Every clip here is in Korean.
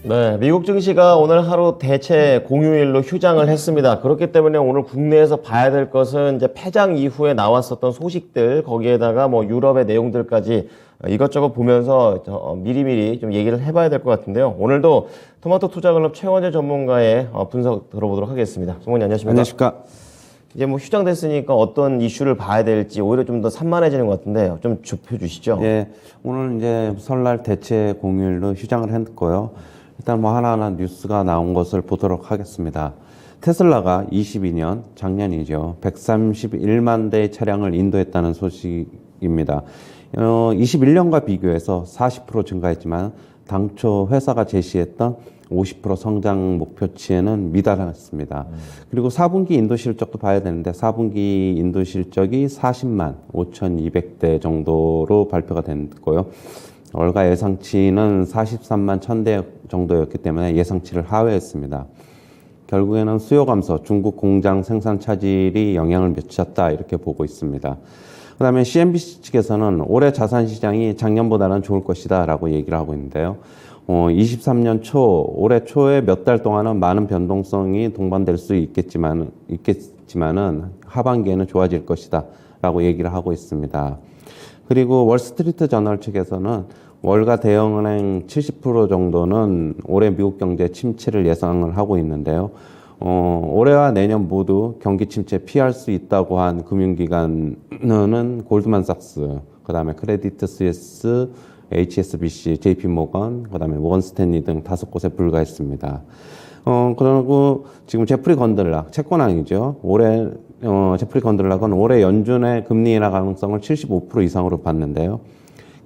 네, 미국 증시가 오늘 하루 대체 공휴일로 휴장을 했습니다. 그렇기 때문에 오늘 국내에서 봐야 될 것은 이제 폐장 이후에 나왔었던 소식들, 거기에다가 뭐 유럽의 내용들까지 이것저것 보면서 미리미리 좀 얘기를 해봐야 될 것 같은데요. 오늘도 토마토 투자클럽 최원재 전문가의 분석 들어보도록 하겠습니다. 송원님 안녕하십니까? 안녕하십니까? 이제 뭐 휴장됐으니까 어떤 이슈를 봐야 될지 오히려 좀 더 산만해지는 것 같은데 좀 좁혀주시죠. 예, 오늘 이제 설날 대체 공휴일로 휴장을 했고요. 일단 뭐 하나하나 뉴스가 나온 것을 보도록 하겠습니다. 테슬라가 22년, 작년이죠. 131만 대의 차량을 인도했다는 소식입니다. 21년과 비교해서 40% 증가했지만 당초 회사가 제시했던 50% 성장 목표치에는 미달했습니다. 그리고 4분기 인도 실적도 봐야 되는데 4분기 인도 실적이 40만 5,200대 정도로 발표가 됐고요. 월가 예상치는 43만 1,000대 정도였기 때문에 예상치를 하회했습니다. 결국에는 수요 감소, 중국 공장 생산 차질이 영향을 미쳤다 이렇게 보고 있습니다. 그 다음에 CNBC 측에서는 올해 자산 시장이 작년보다는 좋을 것이다 라고 얘기를 하고 있는데요. 23년 올해 초에 몇 달 동안은 많은 변동성이 동반될 수 있겠지만은 하반기에는 좋아질 것이다 라고 얘기를 하고 있습니다. 그리고 월스트리트 저널 측에서는 월가 대형은행 70% 정도는 올해 미국 경제 침체를 예상을 하고 있는데요. 올해와 내년 모두 경기 침체 피할 수 있다고 한 금융기관은 골드만삭스, 그 다음에 크레디트 스위스, HSBC, JP모건, 그 다음에 모건스탠리 등 5곳에 불과했습니다. 그리고 지금 제프리 건들락, 채권왕이죠. 올해, 제프리 건들락은 올해 연준의 금리 인하 가능성을 75% 이상으로 봤는데요.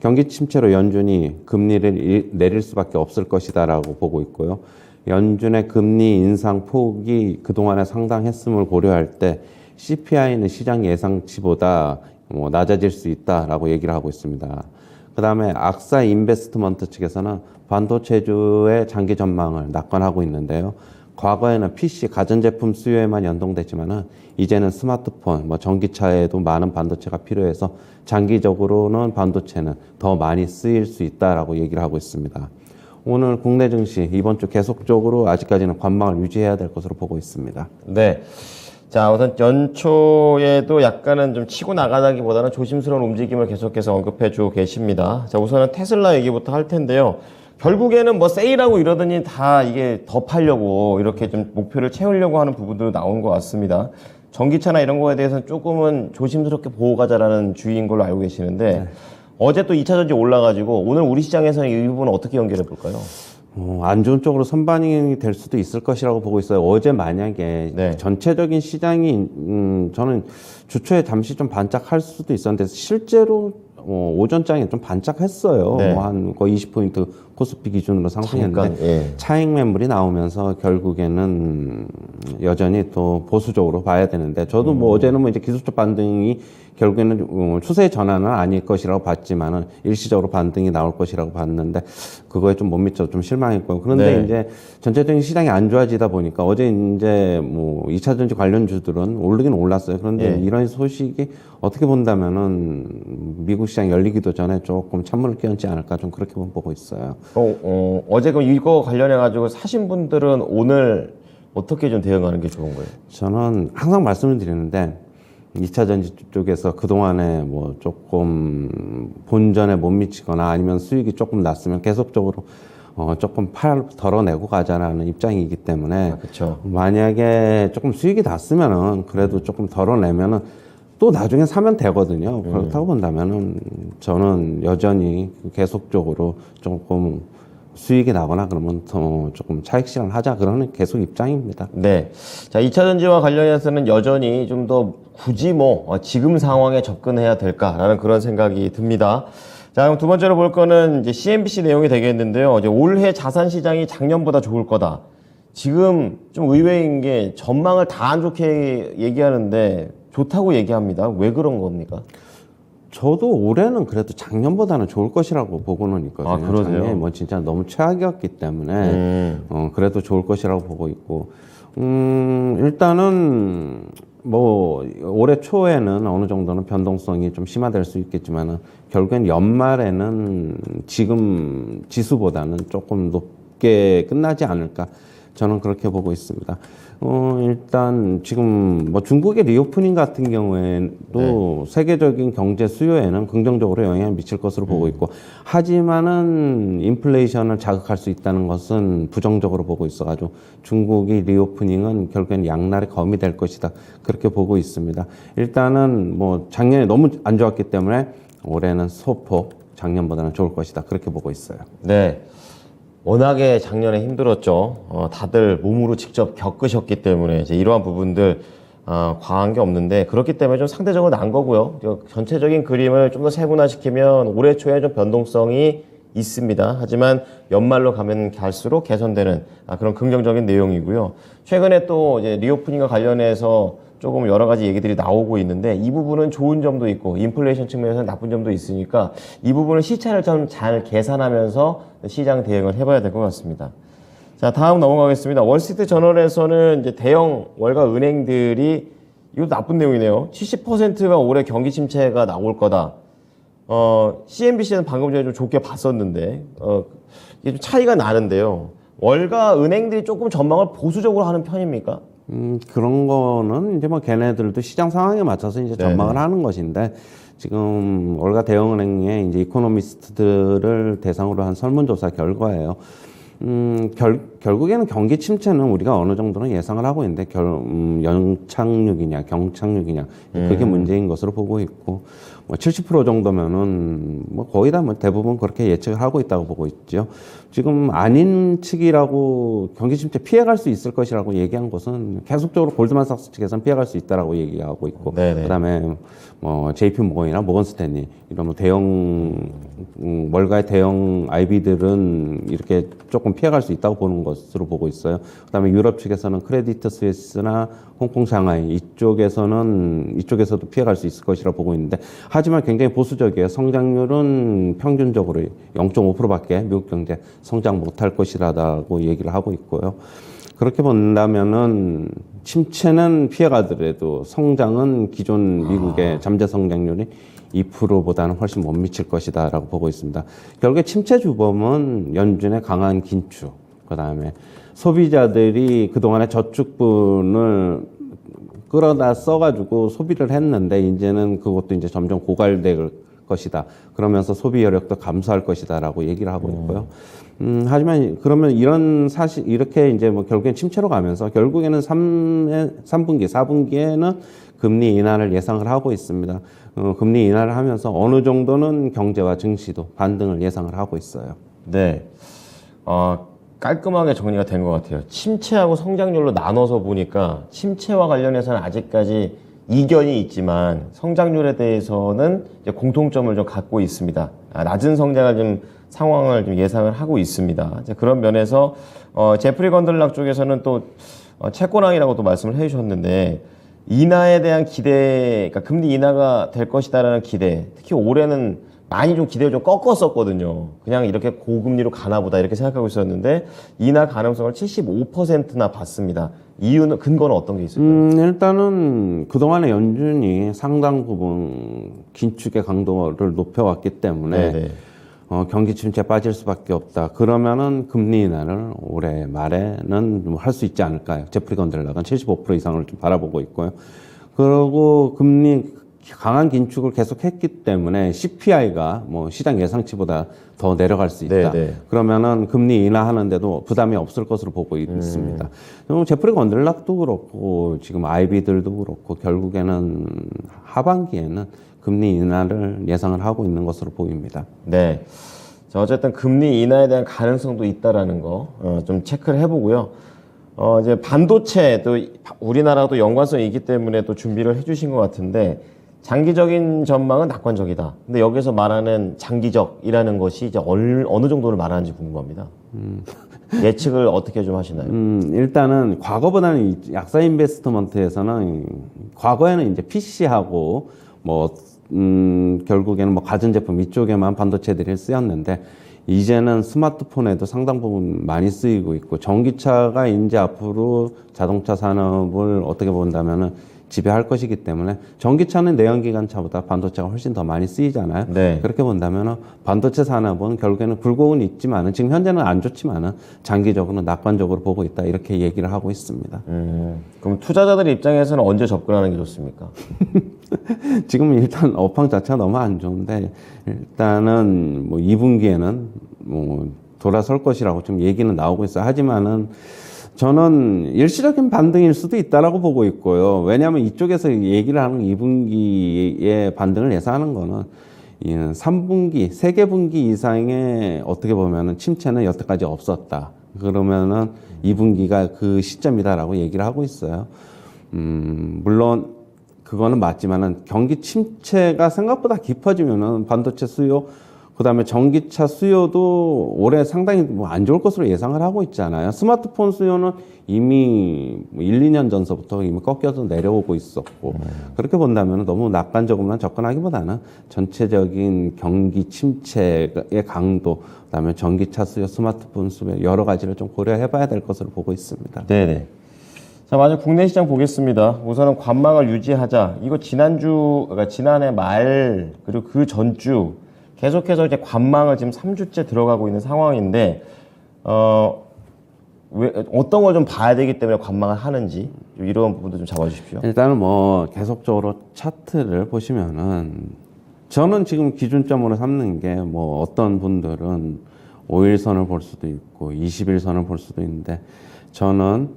경기 침체로 연준이 금리를 내릴 수밖에 없을 것이다라고 보고 있고요. 연준의 금리 인상 폭이 그동안에 상당했음을 고려할 때 CPI는 시장 예상치보다 낮아질 수 있다라고 얘기를 하고 있습니다. 그 다음에 악사 인베스트먼트 측에서는 반도체주의 장기 전망을 낙관하고 있는데요. 과거에는 PC, 가전제품 수요에만 연동됐지만은 이제는 스마트폰, 전기차에도 많은 반도체가 필요해서 장기적으로는 반도체는 더 많이 쓰일 수 있다라고 얘기를 하고 있습니다. 오늘 국내 증시 이번 주 계속적으로 아직까지는 관망을 유지해야 될 것으로 보고 있습니다. 네. 자, 우선 연초에도 약간은 좀 치고 나가다기보다는 조심스러운 움직임을 계속해서 언급해 주고 계십니다. 자, 우선은 테슬라 얘기부터 할 텐데요. 결국에는 뭐 세일하고 이러더니 다 이게 더 팔려고 이렇게 좀 목표를 채우려고 하는 부분도 나온 것 같습니다. 전기차나 이런 거에 대해서는 조금은 조심스럽게 보고 가자라는 주의인 걸로 알고 계시는데 네. 어제 또 2차 전지 올라가지고 오늘 우리 시장에서는 이 부분은 어떻게 연결해 볼까요? 안 좋은 쪽으로 선반영이 될 수도 있을 것이라고 보고 있어요. 어제 만약에 네. 전체적인 시장이 저는 주초에 잠시 좀 반짝할 수도 있었는데 실제로 오전장에 좀 반짝했어요. 네. 한 거의 20포인트 코스피 기준으로 상승했는데 예. 차익 매물이 나오면서 결국에는 여전히 또 보수적으로 봐야 되는데 저도 어제는 이제 기술적 반등이 결국에는 추세 전환은 아닐 것이라고 봤지만은 일시적으로 반등이 나올 것이라고 봤는데 그거에 좀 못 미쳐 좀 실망했고요. 그런데 네. 이제 전체적인 시장이 안 좋아지다 보니까 어제 이제 2차 전지 관련주들은 오르긴 올랐어요. 그런데 네. 이런 소식이 어떻게 본다면은 미국 시장 열리기도 전에 조금 찬물을 끼얹지 않을까 좀 그렇게 보고 있어요. 어제 그럼 이거 관련해가지고 사신 분들은 오늘 어떻게 좀 대응하는 게 좋은 거예요? 저는 항상 말씀을 드리는데 2차 전지 쪽에서 그동안에 조금 본전에 못 미치거나 아니면 수익이 조금 났으면 계속적으로 조금 덜어내고 가자라는 입장이기 때문에 그렇죠. 만약에 조금 수익이 났으면은 그래도 조금 덜어내면은 또 나중에 사면 되거든요. 그렇다고 본다면은 저는 여전히 계속적으로 조금 수익이 나거나 그러면 더 조금 차익 실현을 하자 그러는 계속 입장입니다. 네. 자, 2차 전지와 관련해서는 여전히 좀 더 굳이 지금 상황에 접근해야 될까라는 그런 생각이 듭니다. 자, 그럼 두 번째로 볼 거는 이제 CNBC 내용이 되겠는데요. 이제 올해 자산 시장이 작년보다 좋을 거다. 지금 좀 의외인 게 전망을 다 안 좋게 얘기하는데 좋다고 얘기합니다. 왜 그런 겁니까? 저도 올해는 그래도 작년보다는 좋을 것이라고 보고는 있거든요. 아, 그러세요? 작년에 진짜 너무 최악이었기 때문에 그래도 좋을 것이라고 보고 있고 일단은 올해 초에는 어느 정도는 변동성이 좀 심화될 수 있겠지만은 결국엔 연말에는 지금 지수보다는 조금 쉽게 끝나지 않을까 저는 그렇게 보고 있습니다. 일단 지금 뭐 중국의 리오프닝 같은 경우에도 세계적인 경제 수요에는 긍정적으로 영향을 미칠 것으로 보고 있고, 하지만은 인플레이션을 자극할 수 있다는 것은 부정적으로 보고 있어가지고 중국이 리오프닝은 결국엔 양날의 검이 될 것이다 그렇게 보고 있습니다. 일단은 뭐 작년에 너무 안 좋았기 때문에 올해는 소폭 작년보다는 좋을 것이다 그렇게 보고 있어요. 네. 워낙에 작년에 힘들었죠. 다들 몸으로 직접 겪으셨기 때문에 이제 이러한 부분들 과한 게 없는데, 그렇기 때문에 좀 상대적으로 난 거고요. 전체적인 그림을 좀 더 세분화시키면 올해 초에 좀 변동성이 있습니다. 하지만 연말로 가면 갈수록 개선되는 그런 긍정적인 내용이고요. 최근에 또 이제 리오프닝과 관련해서 조금 여러 가지 얘기들이 나오고 있는데, 이 부분은 좋은 점도 있고 인플레이션 측면에서는 나쁜 점도 있으니까 이 부분은 시차를 좀 잘 계산하면서 시장 대응을 해봐야 될 것 같습니다. 자, 다음 넘어가겠습니다. 월스트리트 저널에서는 이제 대형 월가 은행들이, 이거 나쁜 내용이네요. 70%가 올해 경기 침체가 나올 거다. CNBC는 방금 전에 좀 좋게 봤었는데, 이게 좀 차이가 나는데요. 월가 은행들이 조금 전망을 보수적으로 하는 편입니까? 그런 거는 이제 뭐 걔네들도 시장 상황에 맞춰서 이제 전망을 하는 것인데, 지금 월가 대형은행의 이제 이코노미스트들을 대상으로 한 설문조사 결과예요. 결국에는 경기 침체는 우리가 어느 정도는 예상을 하고 있는데, 연착륙이냐, 경착륙이냐, 그게 문제인 것으로 보고 있고, 뭐 70% 정도면은 뭐 거의 다 뭐 대부분 그렇게 예측을 하고 있다고 보고 있죠. 지금 아닌 측이라고 경기 침체 피해갈 수 있을 것이라고 얘기한 것은 계속적으로 골드만삭스 측에서는 피해갈 수 있다라고 얘기하고 있고, 그다음에 뭐 JP 모건이나 모건 스탠리 이런 뭐 대형 월가의 대형 IB들은 이렇게 조금 피해갈 수 있다고 보는 것으로 보고 있어요. 그다음에 유럽 측에서는 크레디트 스위스나 홍콩 상하이 이쪽에서도 피해갈 수 있을 것이라 보고 있는데, 하지만 굉장히 보수적이에요. 성장률은 평균적으로 0.5%밖에 미국 경제 성장 못할 것이라고 얘기를 하고 있고요. 그렇게 본다면은 침체는 피해가더라도 성장은 기존 미국의 잠재 성장률이 2%보다는 훨씬 못 미칠 것이다라고 보고 있습니다. 결국에 침체 주범은 연준의 강한 긴축, 그다음에 소비자들이 그동안에 저축분을 끌어다 써가지고 소비를 했는데, 이제는 그것도 이제 점점 고갈될 것이다. 그러면서 소비 여력도 감소할 것이다라고 얘기를 하고 있고요. 하지만 그러면 이렇게 이제 뭐 결국엔 침체로 가면서 결국에는 3분기, 4분기에는 금리 인하를 예상을 하고 있습니다. 금리 인하를 하면서 어느 정도는 경제와 증시도 반등을 예상을 하고 있어요. 네. 깔끔하게 정리가 된 것 같아요. 침체하고 성장률로 나눠서 보니까 침체와 관련해서는 아직까지 이견이 있지만 성장률에 대해서는 이제 공통점을 좀 갖고 있습니다. 낮은 성장을 좀 상황을 좀 예상을 하고 있습니다. 이제 그런 면에서 제프리 건들락 쪽에서는 또 채권왕이라고 또 말씀을 해주셨는데, 인하에 대한 기대, 그러니까 금리 인하가 될 것이다라는 기대, 특히 올해는 많이 좀 기대를 좀 꺾었었거든요. 그냥 이렇게 고금리로 가나 보다 이렇게 생각하고 있었는데, 인하 가능성을 75%나 봤습니다. 이유는, 근거는 어떤 게 있을까요? 일단은 그동안에 연준이 상당 부분 긴축의 강도를 높여왔기 때문에 경기 침체에 빠질 수밖에 없다. 그러면은 금리 인하를 올해 말에는 할 수 있지 않을까요? 제프리 건들락은 75% 이상을 좀 바라보고 있고요. 그리고 강한 긴축을 계속했기 때문에 CPI가 뭐 시장 예상치보다 더 내려갈 수 있다. 그러면은 금리 인하하는데도 부담이 없을 것으로 보고 있습니다. 제프리 건들락도 그렇고 지금 IB들도 그렇고 결국에는 하반기에는 금리 인하를 예상을 하고 있는 것으로 보입니다. 네. 자, 어쨌든 금리 인하에 대한 가능성도 있다라는 거 좀 체크를 해보고요. 이제 반도체 또 우리나라도 연관성이 있기 때문에 또 준비를 해주신 것 같은데, 장기적인 전망은 낙관적이다. 근데 여기서 말하는 장기적이라는 것이 이제 어느 정도를 말하는지 궁금합니다. 예측을 어떻게 좀 하시나요? 일단은 과거보다는 약사 인베스트먼트에서는 과거에는 이제 PC하고 뭐 결국에는 뭐 가전제품 이쪽에만 반도체들이 쓰였는데, 이제는 스마트폰에도 상당 부분 많이 쓰이고 있고, 전기차가 이제 앞으로 자동차 산업을 어떻게 본다면은 지배할 것이기 때문에 전기차는 내연기관차보다 반도체가 훨씬 더 많이 쓰이잖아요. 네. 그렇게 본다면 반도체 산업은 결국에는 굴곡은 있지만은 지금 현재는 안 좋지만은 장기적으로는 낙관적으로 보고 있다 이렇게 얘기를 하고 있습니다. 그럼 투자자들 입장에서는 언제 접근하는 게 좋습니까? 지금 일단 업황 자체가 너무 안 좋은데 일단은 뭐 2분기에는 뭐 돌아설 것이라고 좀 얘기는 나오고 있어요. 하지만은 저는 일시적인 반등일 수도 있다라고 보고 있고요. 왜냐하면 이쪽에서 얘기를 하는 2분기의 반등을 예상하는 거는 3분기, 세개 분기 이상의 어떻게 보면은 침체는 여태까지 없었다. 그러면은 2분기가 그 시점이다라고 얘기를 하고 있어요. 물론 그거는 맞지만은 경기 침체가 생각보다 깊어지면은 반도체 수요, 그 다음에 전기차 수요도 올해 상당히 뭐 안 좋을 것으로 예상을 하고 있잖아요. 스마트폰 수요는 이미 1, 2년 전서부터 이미 꺾여서 내려오고 있었고, 그렇게 본다면 너무 낙관적으로만 접근하기보다는 전체적인 경기 침체의 강도, 그 다음에 전기차 수요, 스마트폰 수요, 여러 가지를 좀 고려해 봐야 될 것으로 보고 있습니다. 네네. 자, 먼저 국내 시장 보겠습니다. 우선은 관망을 유지하자. 이거 그러니까 지난해 말, 그리고 그 전주, 계속해서 이제 관망을 지금 3주째 들어가고 있는 상황인데, 어떤 걸 좀 봐야 되기 때문에 관망을 하는지, 좀 이런 부분도 좀 잡아주십시오. 일단은 뭐 계속적으로 차트를 보시면은 저는 지금 기준점으로 삼는 게 뭐 어떤 분들은 5일선을 볼 수도 있고 20일선을 볼 수도 있는데 저는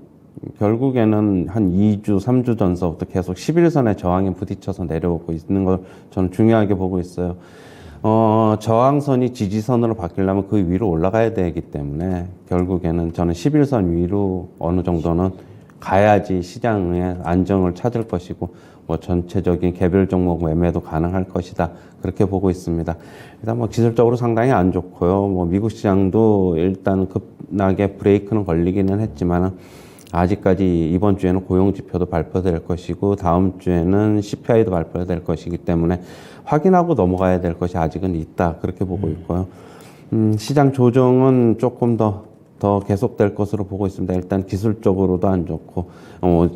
결국에는 한 2주, 3주 전서부터 계속 11선의 저항에 부딪혀서 내려오고 있는 걸 저는 중요하게 보고 있어요. 저항선이 지지선으로 바뀌려면 그 위로 올라가야 되기 때문에 결국에는 저는 11선 위로 어느 정도는 가야지 시장의 안정을 찾을 것이고 뭐 전체적인 개별 종목 매매도 가능할 것이다. 그렇게 보고 있습니다. 일단 뭐 기술적으로 상당히 안 좋고요. 뭐 미국 시장도 일단 급하게 브레이크는 걸리기는 했지만은 아직까지 이번 주에는 고용 지표도 발표될 것이고 다음 주에는 CPI도 발표될 것이기 때문에 확인하고 넘어가야 될 것이 아직은 있다. 그렇게 보고 있고요. 시장 조정은 조금 더 계속될 것으로 보고 있습니다. 일단 기술적으로도 안 좋고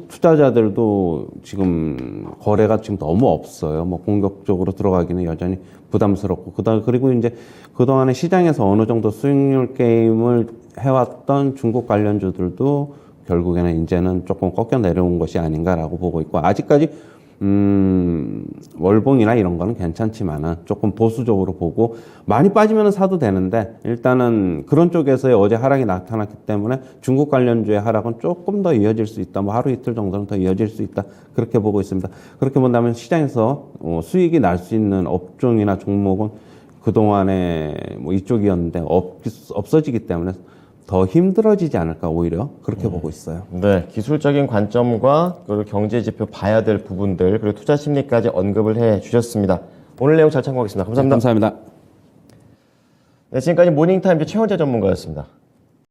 투자자들도 지금 거래가 지금 너무 없어요. 뭐 공격적으로 들어가기는 여전히 부담스럽고 그리고 이제 그동안에 시장에서 어느 정도 수익률 게임을 해왔던 중국 관련주들도 결국에는 이제는 조금 꺾여 내려온 것이 아닌가라고 보고 있고 아직까지 월봉이나 이런 거는 괜찮지만은 조금 보수적으로 보고 많이 빠지면 사도 되는데 일단은 그런 쪽에서의 어제 하락이 나타났기 때문에 중국 관련주의 하락은 조금 더 이어질 수 있다. 뭐 하루 이틀 정도는 더 이어질 수 있다. 그렇게 보고 있습니다. 그렇게 본다면 시장에서 수익이 날 수 있는 업종이나 종목은 그동안에 뭐 이쪽이었는데 없어지기 때문에 더 힘들어지지 않을까 오히려 그렇게 보고 있어요. 네, 기술적인 관점과 그리고 경제 지표 봐야 될 부분들 그리고 투자 심리까지 언급을 해 주셨습니다. 오늘 내용 잘 참고하겠습니다. 감사합니다. 감사합니다. 네, 지금까지 모닝타임즈 최원재 전문가였습니다.